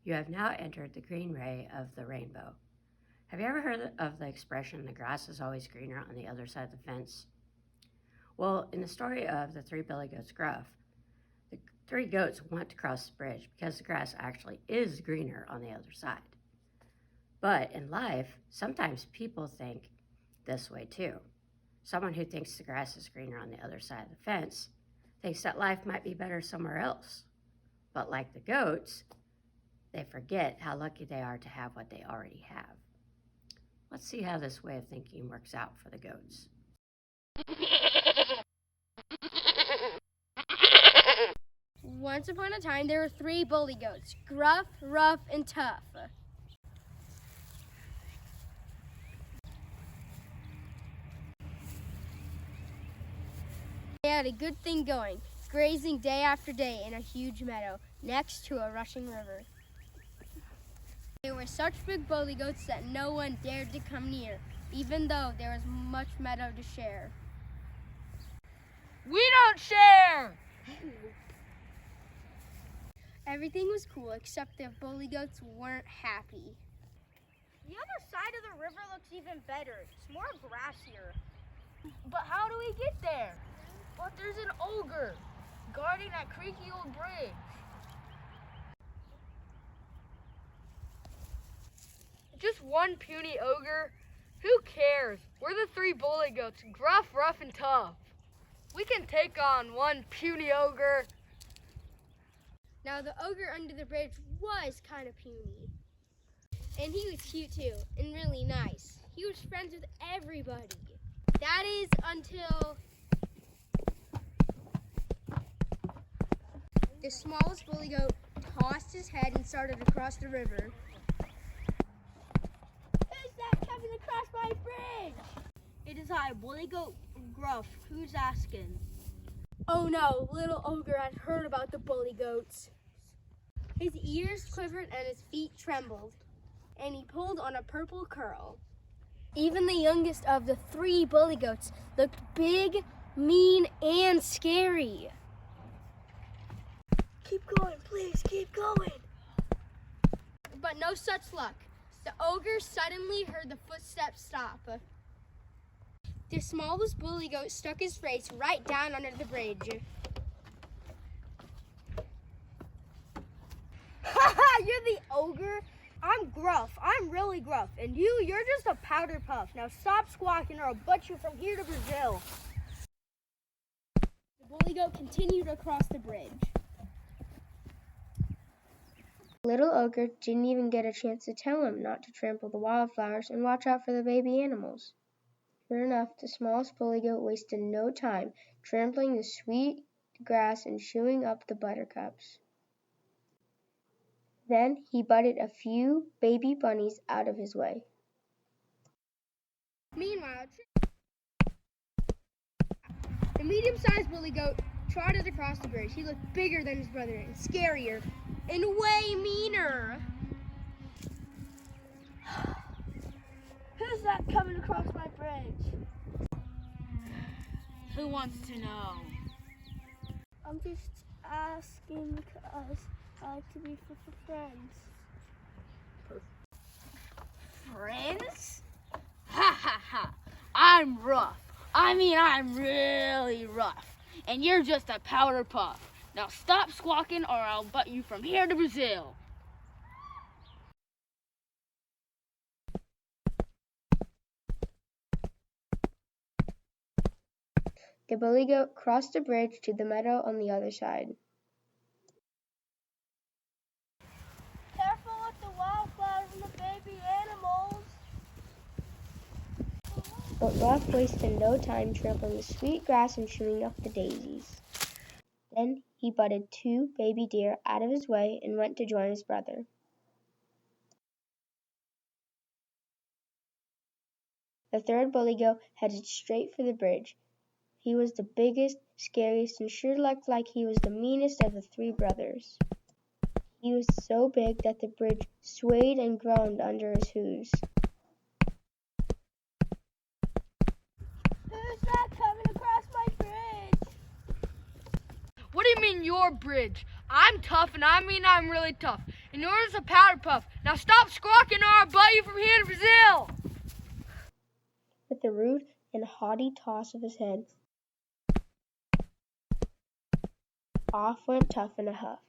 You have now entered the green ray of the rainbow. Have you ever heard of the expression, the grass is always greener on the other side of the fence? Well, in the story of the three billy goats Gruff, the three goats want to cross the bridge because the grass actually is greener on the other side. But in life, sometimes people think this way too. Someone who thinks the grass is greener on the other side of the fence thinks that life might be better somewhere else. But like the goats, they forget how lucky they are to have what they already have. Let's see how this way of thinking works out for the goats. Once upon a time, there were three bully goats, Gruff, Rough, and Tough. They had a good thing going, grazing day after day in a huge meadow next to a rushing river. They were such big bully goats that no one dared to come near, even though there was much meadow to share. We don't share! Everything was cool except the bully goats weren't happy. The other side of the river looks even better. It's more grassier. But how do we get there? But there's an ogre guarding that creaky old bridge. Just one puny ogre? Who cares? We're the three bully goats, Gruff, Rough, and Tough. We can take on one puny ogre. Now the ogre under the bridge was kind of puny. And he was cute too, and really nice. He was friends with everybody. That is until the smallest bully goat tossed his head and started to cross the river. Who's that coming across my bridge? It is I, bully goat Gruff. Who's asking? Oh no, little ogre had heard about the bully goats. His ears quivered and his feet trembled, and he pulled on a purple curl. Even the youngest of the three bully goats looked big, mean, and scary. Keep going, please, keep going. But no such luck. The ogre suddenly heard the footsteps stop. The smallest bully goat stuck his face right down under the bridge. Haha, you're the ogre? I'm Gruff. I'm really gruff. And you're just a powder puff. Now stop squawking or I'll butt you from here to Brazil. The bully goat continued across the bridge. Little Ogre didn't even get a chance to tell him not to trample the wildflowers and watch out for the baby animals. Sure enough, the smallest bully goat wasted no time trampling the sweet grass and chewing up the buttercups. Then he butted a few baby bunnies out of his way. Meanwhile, the medium-sized bully goat trotted across the bridge. He looked bigger than his brother and scarier and way meaner. Who's that coming across my bridge? Who wants to know? I'm just asking because I like to be friends. Friends? Ha ha ha! I'm rough. I'm really rough. And you're just a powder puff. Now stop squawking or I'll butt you from here to Brazil. The bully goat crossed the bridge to the meadow on the other side. Careful with the wildflowers and the baby animals. But Rough wasted no time trampling the sweet grass and chewing up the daisies. Then he butted two baby deer out of his way and went to join his brother. The third bully goat headed straight for the bridge. He was the biggest, scariest, and sure looked like he was the meanest of the three brothers. He was so big that the bridge swayed and groaned under his hooves. Who's that coming across my bridge? What do you mean your bridge? I'm tough and I'm really tough. and yours is a powder puff. Now stop squawking or I'll buy you from here to Brazil. With a rude and haughty toss of his head, off went Tough in a huff.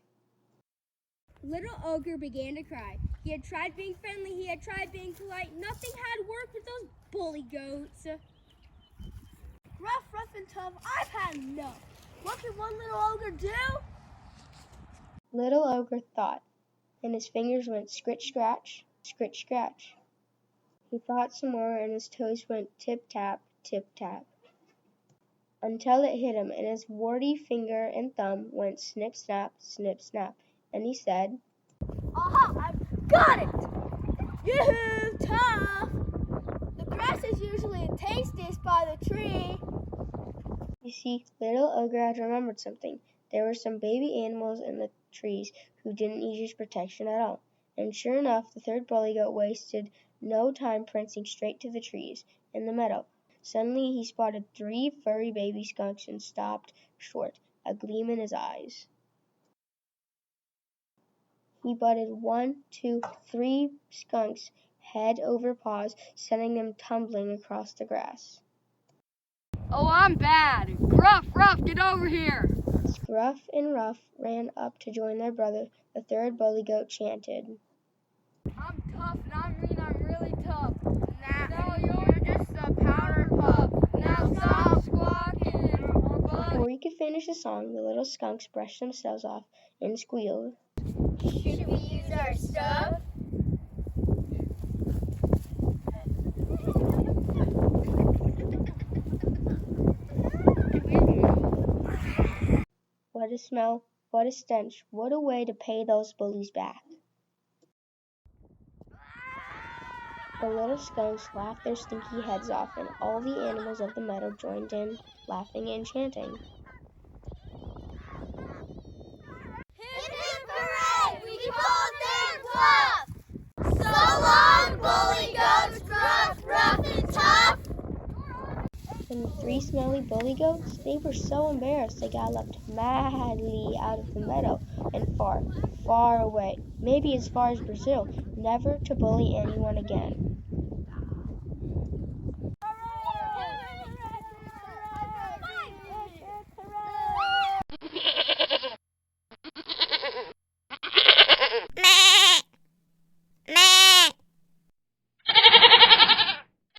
Little Ogre began to cry. He had tried being friendly, he had tried being polite. Nothing had worked with those bully goats. Rough, rough, and tough, I've had enough. What can one little ogre do? Little Ogre thought, and his fingers went scritch-scratch, scritch-scratch. He thought some more, and his toes went tip-tap, tip-tap, until it hit him, and his warty finger and thumb went snip-snap, snip-snap, and he said, Aha, I've got it! Yoo-hoo, tough! The grass is usually the tastiest by the tree. You see, Little Ogre had remembered something. There were some baby animals in the trees who didn't need his protection at all. And sure enough, the third bully goat wasted no time prancing straight to the trees in the meadow. Suddenly he spotted 3 furry baby skunks and stopped short, a gleam in his eyes. He butted 1, 2, 3 skunks head over paws, sending them tumbling across the grass. Oh, I'm bad. Gruff, Ruff, get over here. Scruff and Ruff ran up to join their brother. The third bully goat chanted, I'm tough, and I mean I'm really tough. No, you're just a powder puff. Now stop squawking. Before he could finish the song, the little skunks brushed themselves off and squealed. Should we use our stuff? What a smell, what a stench, what a way to pay those bullies back. The little skunks laughed their stinky heads off, and all the animals of the meadow joined in, laughing and chanting. Hip hip hooray! We pulled their bluff! So long, bully goats, gruff, rough, and tough! And the 3 smelly bully goats, they were so embarrassed they galloped madly out of the meadow and far, far away, maybe as far as Brazil, never to bully anyone again.